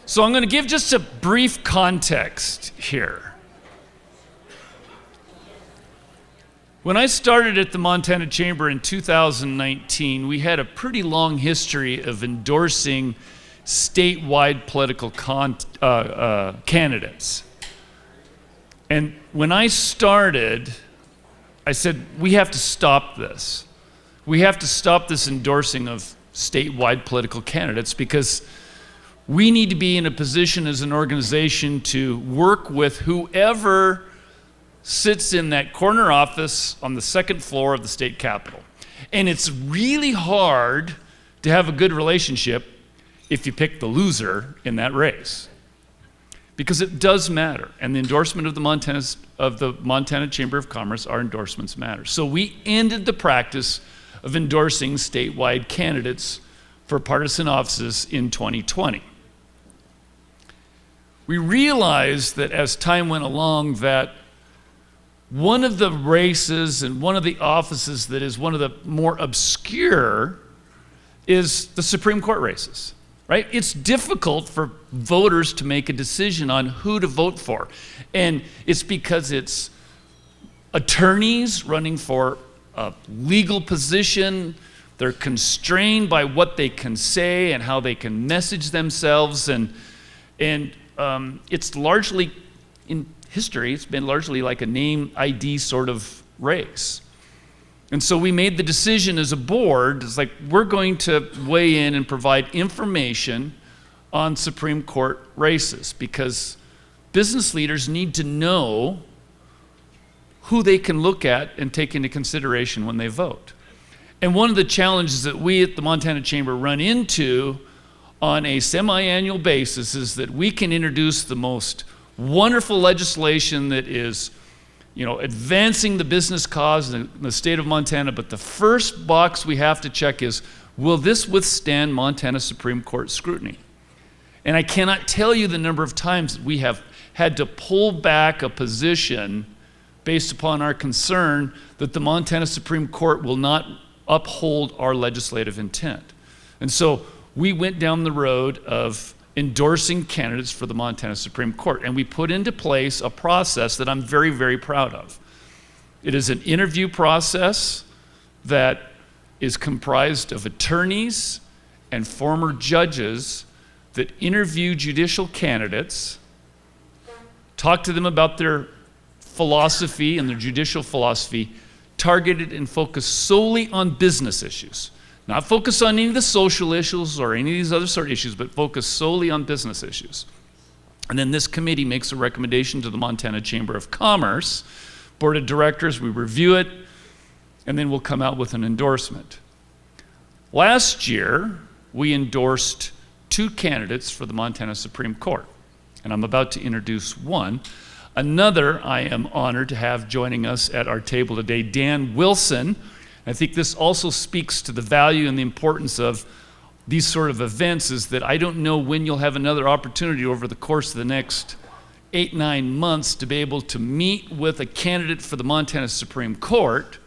So I'm going to give just a brief context here. When I started at the Montana Chamber in 2019, we had a pretty long history of endorsing statewide political candidates. And when I started, I said, we have to stop this. We have to stop this endorsing of statewide political candidates because we need to be in a position as an organization to work with whoever sits in that corner office on the second floor of the state capitol. And it's really hard to have a good relationship if you pick the loser in that race. Because it does matter. And the endorsement of the Montana Chamber of Commerce, our endorsements matter. So we ended the practice of endorsing statewide candidates for partisan offices in 2020. We realized that as time went along that one of the races and one of the offices that is one of the more obscure is the Supreme Court races, right? It's difficult for voters to make a decision on who to vote for. And it's because it's attorneys running for a legal position. They're constrained by what they can say and how they can message themselves. And it's largely, in history, it's been largely like a name ID sort of race. And so we made the decision as a board, it's like we're going to weigh in and provide information on Supreme Court races because business leaders need to know who they can look at and take into consideration when they vote. And one of the challenges that we at the Montana Chamber run into on a semi-annual basis is that we can introduce the most wonderful legislation that is, advancing the business cause in the state of Montana, but the first box we have to check is, will this withstand Montana Supreme Court scrutiny? And I cannot tell you the number of times we have had to pull back a position based upon our concern that the Montana Supreme Court will not uphold our legislative intent. And so we went down the road of endorsing candidates for the Montana Supreme Court. And we put into place a process that I'm very, very proud of. It is an interview process that is comprised of attorneys and former judges that interview judicial candidates, talk to them about their philosophy and their judicial philosophy, targeted and focused solely on business issues. Not focus on any of the social issues or any of these other sort of issues, but focus solely on business issues. And then this committee makes a recommendation to the Montana Chamber of Commerce, Board of Directors, we review it, and then we'll come out with an endorsement. Last year, we endorsed 2 candidates for the Montana Supreme Court, and I'm about to introduce one. Another I am honored to have joining us at our table today, Dan Wilson. I think this also speaks to the value and the importance of these sort of events is that I don't know when you'll have another opportunity over the course of the next 8-9 months to be able to meet with a candidate for the Montana Supreme Court.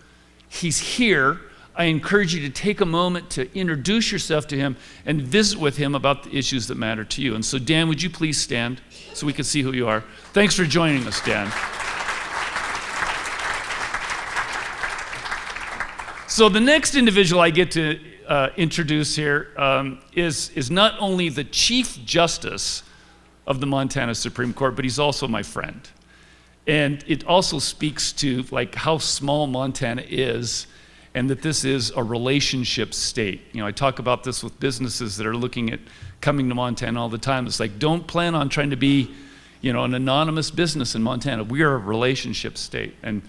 He's here. I encourage you to take a moment to introduce yourself to him and visit with him about the issues that matter to you. And so Dan, would you please stand so we can see who you are? Thanks for joining us, Dan. So the next individual I get to introduce here is not only the Chief Justice of the Montana Supreme Court, but he's also my friend. And it also speaks to how small Montana is and that this is a relationship state. I talk about this with businesses that are looking at coming to Montana all the time. It's like, don't plan on trying to be, an anonymous business in Montana. We are a relationship state. And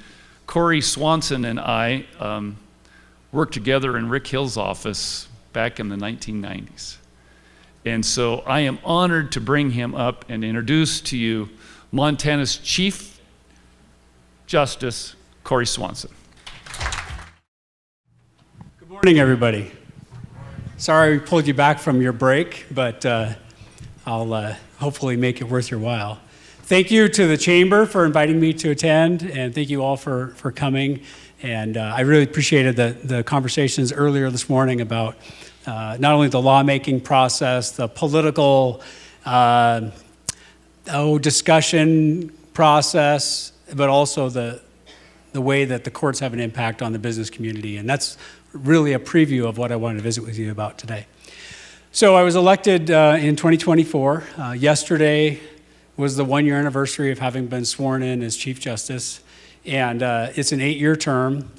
Cory, Swanson, and I worked together in Rick Hill's office back in the 1990s. And so I am honored to bring him up and introduce to you Montana's Chief Justice, Cory Swanson. Good morning, everybody. Sorry we pulled you back from your break, but I'll hopefully make it worth your while. Thank you to the Chamber for inviting me to attend, and thank you all for coming. And I really appreciated the conversations earlier this morning about not only the lawmaking process, the political discussion process, but also the way that the courts have an impact on the business community. And that's really a preview of what I wanted to visit with you about today. So I was elected in 2024. Yesterday was the 1-year anniversary of having been sworn in as Chief Justice. And it's an 8-year term.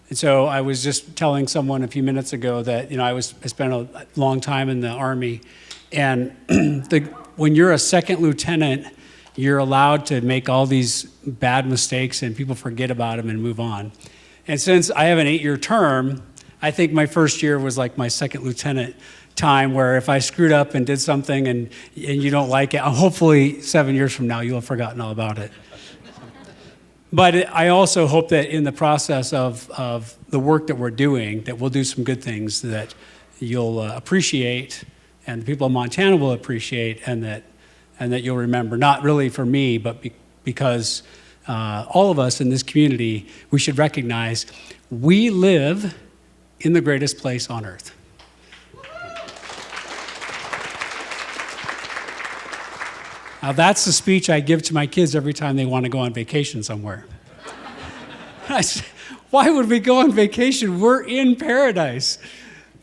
And so I was just telling someone a few minutes ago that, I spent a long time in the Army. And when you're a second lieutenant, you're allowed to make all these bad mistakes and people forget about them and move on. And since I have an 8-year term, I think my first year was like my second lieutenant time, where if I screwed up and did something and you don't like it, hopefully 7 years from now you'll have forgotten all about it. But I also hope that in the process of the work that we're doing, that we'll do some good things that you'll appreciate, and the people of Montana will appreciate, and that you'll remember, not really for me, but because all of us in this community, we should recognize we live in the greatest place on earth. Now, that's the speech I give to my kids every time they want to go on vacation somewhere. I say, why would we go on vacation? We're in paradise.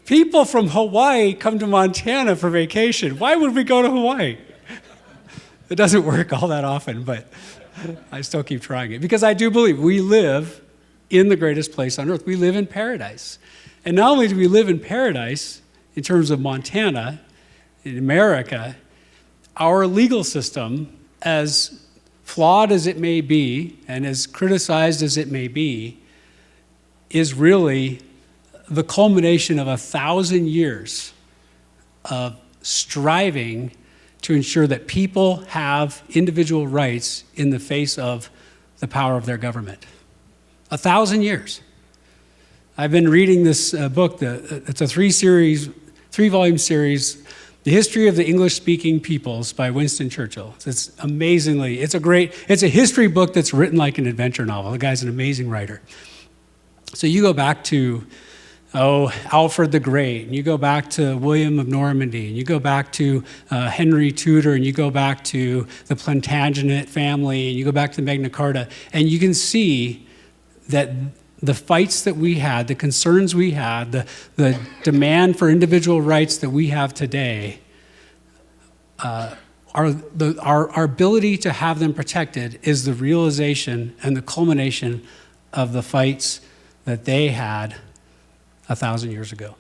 People from Hawaii come to Montana for vacation. Why would we go to Hawaii? It doesn't work all that often, but I still keep trying it, because I do believe we live in the greatest place on earth. We live in paradise. And not only do we live in paradise in terms of Montana, in America, our legal system, as flawed as it may be and as criticized as it may be, is really the culmination of 1,000 years of striving to ensure that people have individual rights in the face of the power of their government. 1,000 years. I've been reading this book. It's a 3-volume series, The History of the English-Speaking Peoples by Winston Churchill. It's a history book that's written like an adventure novel. The guy's an amazing writer. So you go back to, Alfred the Great, and you go back to William of Normandy, and you go back to Henry Tudor, and you go back to the Plantagenet family, and you go back to Magna Carta, and you can see that the fights that we had, the concerns we had, the demand for individual rights that we have today, our ability to have them protected is the realization and the culmination of the fights that they had 1,000 years ago.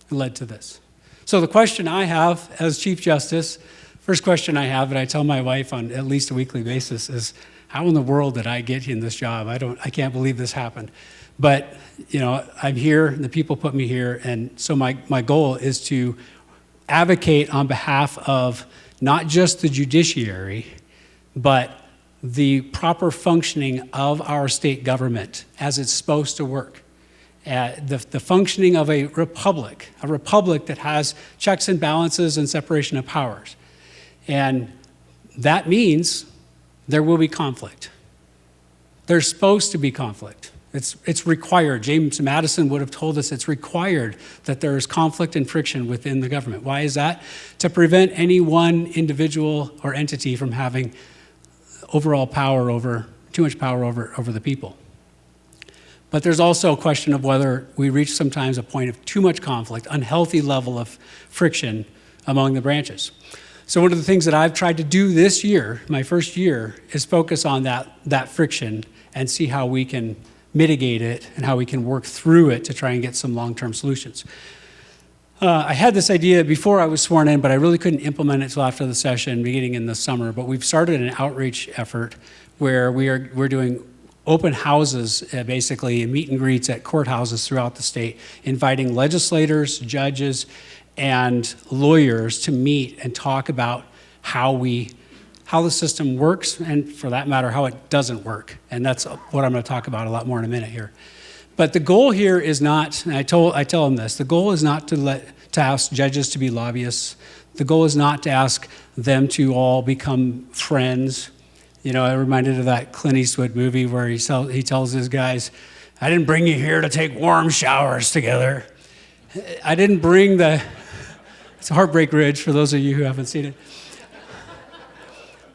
It led to this. So the question I have as Chief Justice, first question I have, and I tell my wife on at least a weekly basis, is how in the world did I get in this job? I can't believe this happened. But, I'm here, the people put me here, and so my goal is to advocate on behalf of not just the judiciary, but the proper functioning of our state government as it's supposed to work. The functioning of a republic that has checks and balances and separation of powers. And that means there will be conflict. There's supposed to be conflict. It's required. James Madison would have told us it's required that there is conflict and friction within the government. Why is that? To prevent any one individual or entity from having overall power too much power over the people. But there's also a question of whether we reach sometimes a point of too much conflict, unhealthy level of friction among the branches. So one of the things that I've tried to do this year, my first year, is focus on that friction and see how we can mitigate it and how we can work through it to try and get some long-term solutions. I had this idea before I was sworn in, but I really couldn't implement it until after the session, beginning in the summer. But we've started an outreach effort where we're doing open houses, basically, and meet and greets at courthouses throughout the state, inviting legislators, judges, and lawyers to meet and talk about how the system works, and for that matter, how it doesn't work. And that's what I'm going to talk about a lot more in a minute here. But the goal here is not, and I tell them this, the goal is not to ask judges to be lobbyists. The goal is not to ask them to all become friends. I'm reminded of that Clint Eastwood movie where he tells his guys, I didn't bring you here to take warm showers together. I didn't bring it's Heartbreak Ridge for those of you who haven't seen it.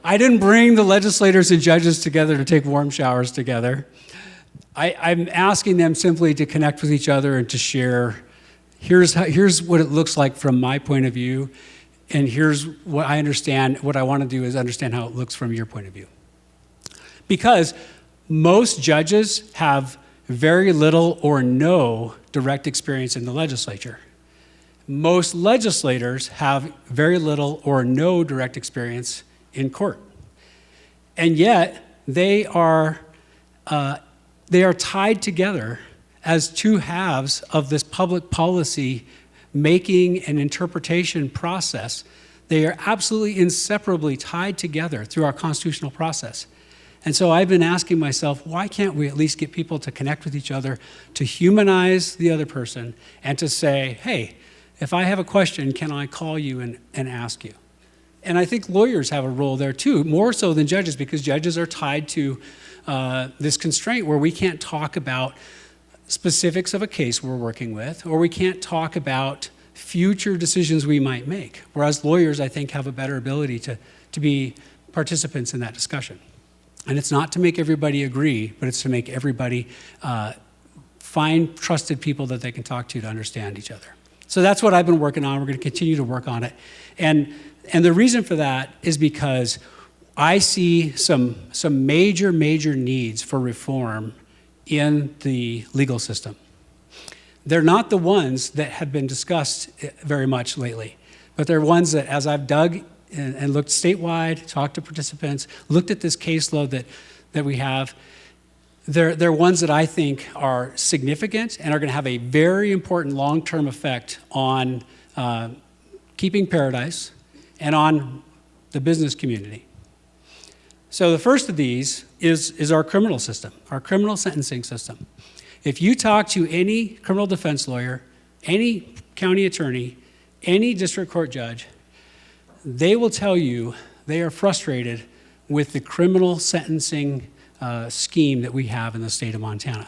I didn't bring the legislators and judges together to take warm showers together. I'm asking them simply to connect with each other and to share, here's what it looks like from my point of view, and here's what I understand. What I want to do is understand how it looks from your point of view. Because most judges have very little or no direct experience in the legislature. Most legislators have very little or no direct experience in court. And yet, they are tied together as two halves of this public policy making and interpretation process. They are absolutely inseparably tied together through our constitutional process. And so I've been asking myself, why can't we at least get people to connect with each other, to humanize the other person, and to say, hey, if I have a question, can I call you and ask you? And I think lawyers have a role there too, more so than judges, because judges are tied to this constraint where we can't talk about specifics of a case we're working with, or we can't talk about future decisions we might make. Whereas lawyers, I think, have a better ability to be participants in that discussion. And it's not to make everybody agree, but it's to make everybody find trusted people that they can talk to understand each other. So that's what I've been working on. We're going to continue to work on it. And the reason for that is because I see some major needs for reform in the legal system. They're not the ones that have been discussed very much lately, but they're ones that, as I've dug and looked statewide, talked to participants, looked at this caseload that we have, they're ones that I think are significant and are going to have a very important long-term effect on keeping paradise and on the business community. So the first of these is our criminal system, our criminal sentencing system. If you talk to any criminal defense lawyer, any county attorney, any district court judge, they will tell you they are frustrated with the criminal sentencing scheme that we have in the state of Montana.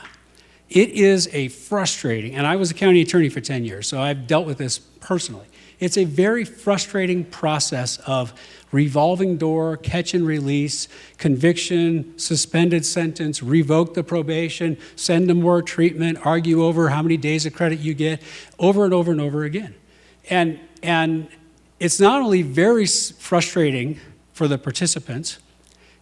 It is a frustrating, and I was a county attorney for 10 years, so I've dealt with this personally. It's a very frustrating process of revolving door, catch and release, conviction, suspended sentence, revoke the probation, send them more treatment, argue over how many days of credit you get, over and over and over again. And it's not only very frustrating for the participants,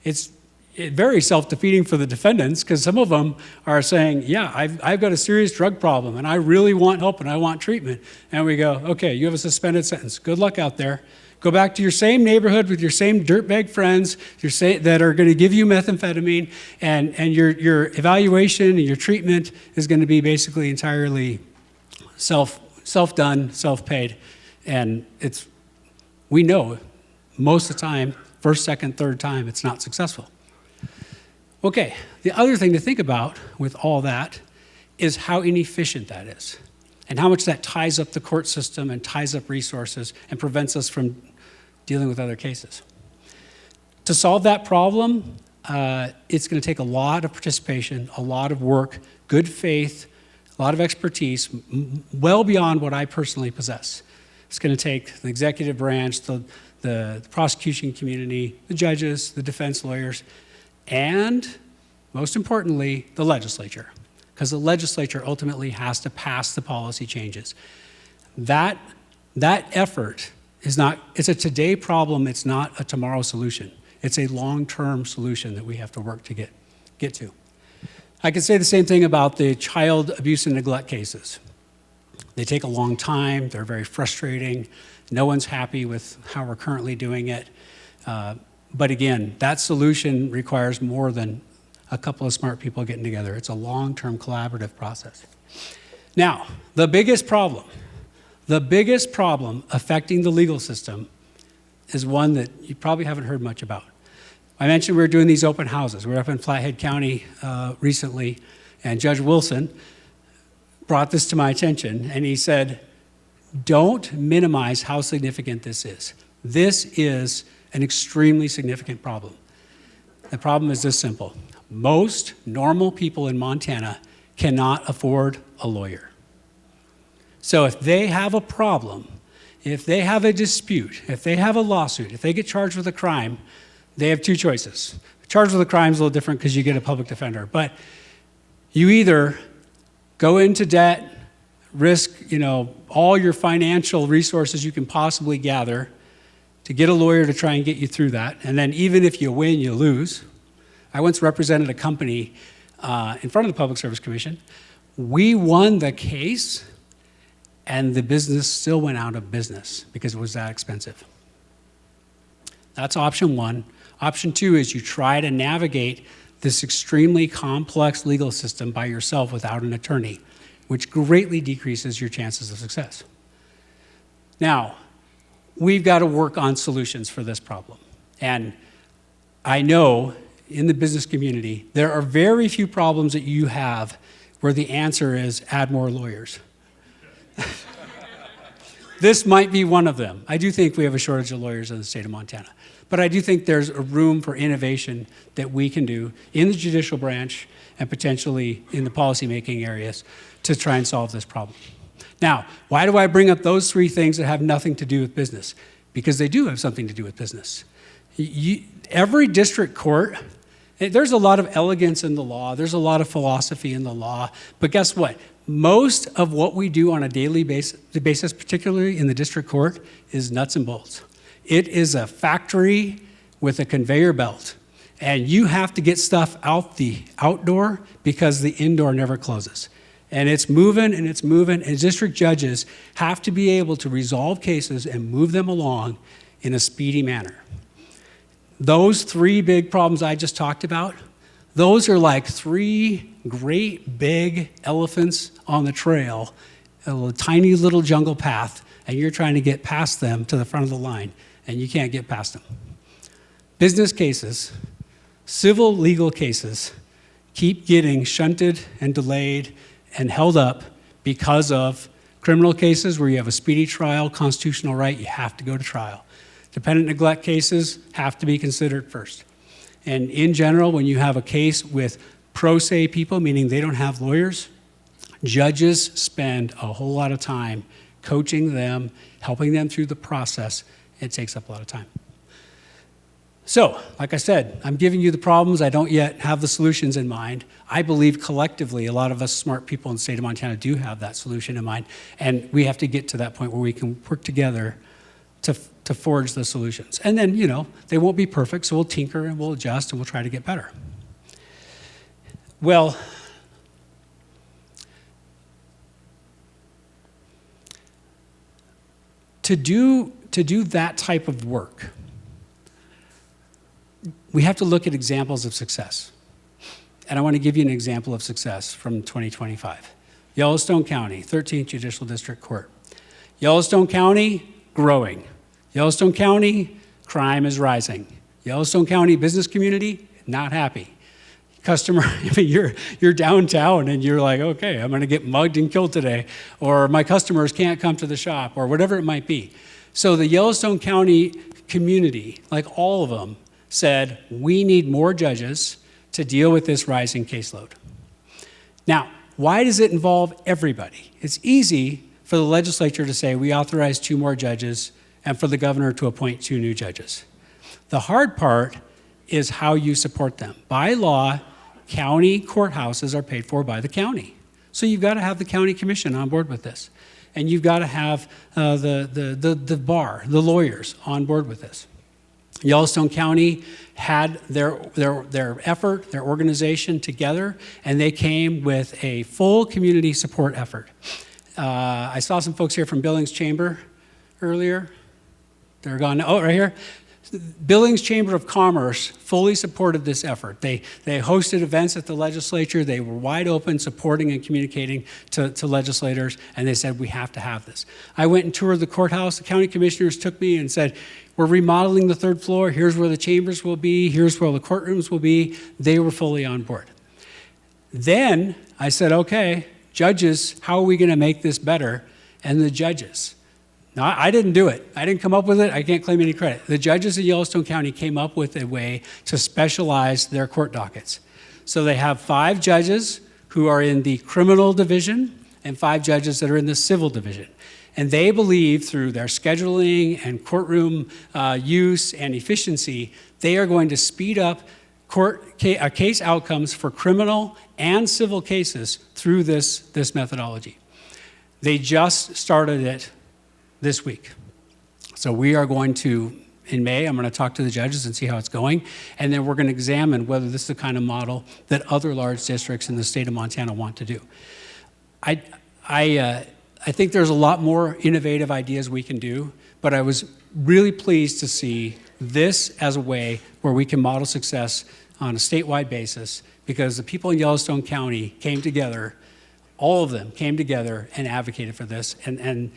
it's very self-defeating for the defendants, because some of them are saying, yeah, I've got a serious drug problem and I really want help and I want treatment. And we go, okay, you have a suspended sentence. Good luck out there. Go back to your same neighborhood with your same dirtbag friends that are going to give you methamphetamine, and your evaluation and your treatment is going to be basically entirely self-done, self-paid. And we know most of the time, first, second, third time, it's not successful. Okay, the other thing to think about with all that is how inefficient that is, and how much that ties up the court system and ties up resources and prevents us from dealing with other cases. To solve that problem, it's going to take a lot of participation, a lot of work, good faith, a lot of expertise, well beyond what I personally possess. It's going to take the executive branch, the prosecution community, the judges, the defense lawyers, and most importantly, the legislature, because the legislature ultimately has to pass the policy changes. That effort it's a today problem, it's not a tomorrow solution. It's a long-term solution that we have to work to get to. I could say the same thing about the child abuse and neglect cases. They take a long time, they're very frustrating, no one's happy with how we're currently doing it. But again, that solution requires more than a couple of smart people getting together. It's a long-term collaborative process. Now, the biggest problem affecting the legal system is one that you probably haven't heard much about. I mentioned we were doing these open houses. We were up in Flathead County recently, and Judge Wilson brought this to my attention, and he said, don't minimize how significant this is. This is an extremely significant problem. The problem is this simple. Most normal people in Montana cannot afford a lawyer. So if they have a problem, if they have a dispute, if they have a lawsuit, if they get charged with a crime, they have two choices. Charged with a crime is a little different because you get a public defender. But you either go into debt, risk, all your financial resources you can possibly gather to get a lawyer to try and get you through that. And then even if you win, you lose. I once represented a company in front of the Public Service Commission. We won the case, and the business still went out of business because it was that expensive. That's option one. Option two is you try to navigate this extremely complex legal system by yourself without an attorney, which greatly decreases your chances of success. Now, we've got to work on solutions for this problem. And I know in the business community, there are very few problems that you have where the answer is add more lawyers. This might be one of them. I do think we have a shortage of lawyers in the state of Montana. But I do think there's a room for innovation that we can do in the judicial branch and potentially in the policymaking areas to try and solve this problem. Now, why do I bring up those three things that have nothing to do with business? Because they do have something to do with business. Every district court, there's a lot of elegance in the law, there's a lot of philosophy in the law, but guess what? Most of what we do on a daily basis, particularly in the district court, is nuts and bolts. It is a factory with a conveyor belt, and you have to get stuff out the outdoor because the indoor never closes. And it's moving, and district judges have to be able to resolve cases and move them along in a speedy manner. Those three big problems I just talked about, those are like three great big elephants on the trail, a tiny little jungle path, and you're trying to get past them to the front of the line, and you can't get past them. Business cases, civil legal cases, keep getting shunted and delayed and held up because of criminal cases where you have a speedy trial, constitutional right, you have to go to trial. Dependent neglect cases have to be considered first. And in general, when you have a case with pro se people, meaning they don't have lawyers, judges spend a whole lot of time coaching them, helping them through the process. It takes up a lot of time. So, like I said, I'm giving you the problems. I don't yet have the solutions in mind. I believe collectively, a lot of us smart people in the state of Montana do have that solution in mind, and we have to get to that point where we can work together to forge the solutions. And then, they won't be perfect, so we'll tinker and we'll adjust and we'll try to get better. Well, to do that type of work, we have to look at examples of success. And I want to give you an example of success from 2025. Yellowstone County, 13th Judicial District Court. Yellowstone County, growing. Yellowstone County, crime is rising. Yellowstone County business community, not happy. Customer, you're downtown and you're like, okay, I'm going to get mugged and killed today, or my customers can't come to the shop, or whatever it might be. So the Yellowstone County community, like all of them, said, we need more judges to deal with this rising caseload. Now, why does it involve everybody? It's easy for the legislature to say, we authorize 2 more judges, and for the governor to appoint 2 new judges. The hard part is how you support them. By law, county courthouses are paid for by the county. So you've got to have the county commission on board with this. And you've got to have the bar, the lawyers on board with this. Yellowstone County had their effort, their organization together, and they came with a full community support effort. I saw some folks here from Billings Chamber earlier. They're gone. Oh, right here. Billings Chamber of Commerce fully supported this effort. They hosted events at the legislature. They were wide open, supporting and communicating to legislators, and they said, we have to have this. I went and toured the courthouse. The county commissioners took me and said, we're remodeling the 3rd floor. Here's where the chambers will be. Here's where the courtrooms will be. They were fully on board. Then I said, okay, judges, how are we going to make this better? And the judges. Now, I didn't do it. I didn't come up with it. I can't claim any credit. The judges in Yellowstone County came up with a way to specialize their court dockets. So they have 5 judges who are in the criminal division and 5 judges that are in the civil division. And they believe through their scheduling and courtroom use and efficiency They are going to speed up case outcomes for criminal and civil cases through this methodology. They just started it this week. So we are going to, in May, I'm going to talk to the judges and see how it's going, and then we're going to examine whether this is the kind of model that other large districts in the state of Montana want to do. I think there's a lot more innovative ideas we can do, but I was really pleased to see this as a way where we can model success on a statewide basis, because the people in Yellowstone County came together, all of them came together and advocated for this, and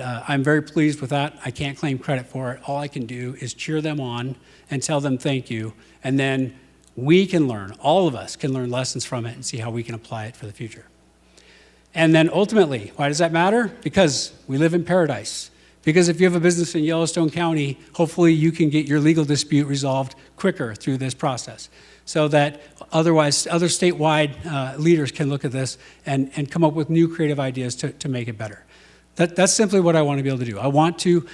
I'm very pleased with that. I can't claim credit for it. All I can do is cheer them on and tell them thank you, and then we can learn, all of us can learn lessons from it and see how we can apply it for the future. And then ultimately, why does that matter? Because we live in paradise. Because if you have a business in Yellowstone County, hopefully you can get your legal dispute resolved quicker through this process, so that otherwise other statewide leaders can look at this and come up with new creative ideas to make it better. That's simply what I want to be able to do. I want to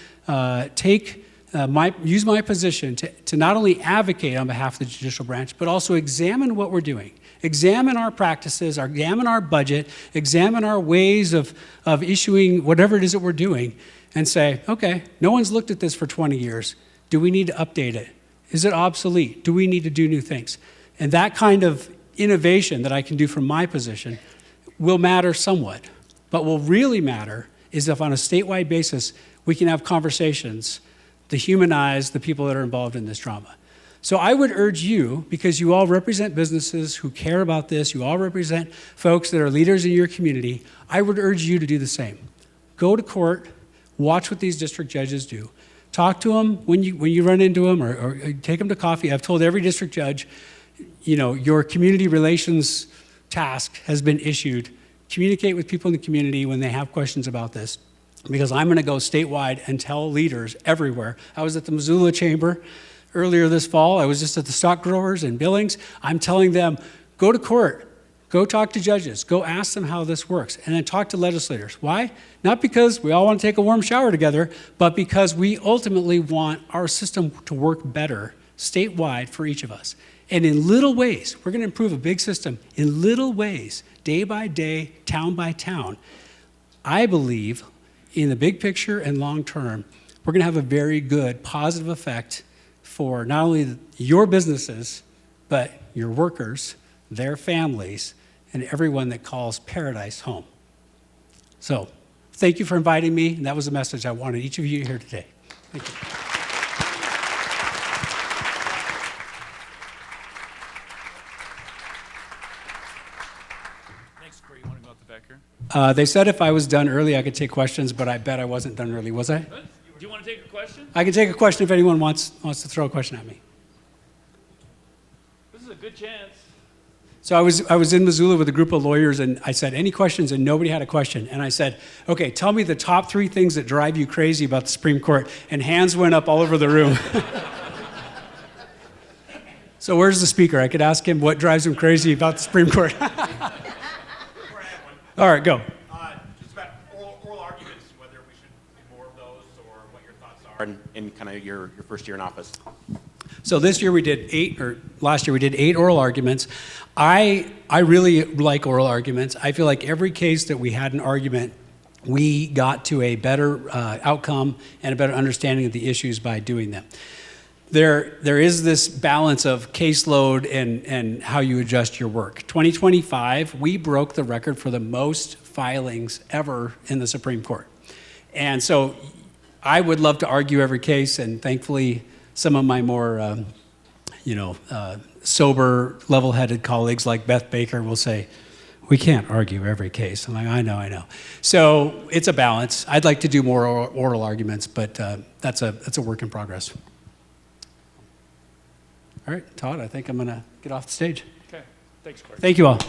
use my position to not only advocate on behalf of the judicial branch, but also examine what we're doing. Examine our practices, examine our budget, examine our ways of issuing whatever it is that we're doing, and say, okay, no one's looked at this for 20 years. Do we need to update it? Is it obsolete? Do we need to do new things? And that kind of innovation that I can do from my position will matter somewhat. But what will really matter is if on a statewide basis, we can have conversations to humanize the people that are involved in this drama. So I would urge you, because you all represent businesses who care about this, you all represent folks that are leaders in your community, I would urge you to do the same. Go to court, watch what these district judges do. Talk to them when you run into them, or take them to coffee. I've told every district judge, your community relations task has been issued. Communicate with people in the community when they have questions about this, because I'm going to go statewide and tell leaders everywhere. I was at the Missoula Chamber earlier this fall. I was just at the stock growers in Billings. I'm telling them, go to court. Go talk to judges. Go ask them how this works. And then talk to legislators. Why? Not because we all want to take a warm shower together, but because we ultimately want our system to work better statewide for each of us. And in little ways, we're going to improve a big system in little ways, day by day, town by town. I believe in the big picture and long term, we're going to have a very good positive effect for not only your businesses, but your workers, their families, and everyone that calls paradise home. So, thank you for inviting me, and that was the message I wanted each of you to hear today. Thank you. Thanks, Cory. You want to go out the back here? They said if I was done early, I could take questions, but I bet I wasn't done early, was I? Do you want to take a question? I can take a question if anyone wants to throw a question at me. This is a good chance. So I was in Missoula with a group of lawyers, and I said, any questions? And nobody had a question. And I said, okay, tell me the top 3 things that drive you crazy about the Supreme Court. And hands went up all over the room. So where's the speaker? I could ask him what drives him crazy about the Supreme Court. All right, go. Just about oral arguments, whether we should do more of those, or what your thoughts are in kind of your first year in office. So this year we did 8, or last year we did 8 oral arguments. I really like oral arguments. I feel like every case that we had an argument, we got to a better outcome and a better understanding of the issues by doing them. There is this balance of caseload and how you adjust your work. 2025, we broke the record for the most filings ever in the Supreme Court. And so I would love to argue every case, and thankfully some of my more sober, level-headed colleagues like Beth Baker will say, we can't argue every case. I'm like, I know. So it's a balance. I'd like to do more oral arguments, but that's a work in progress. All right, Todd, I think I'm going to get off the stage. Okay. Thanks, Cory. Thank you all.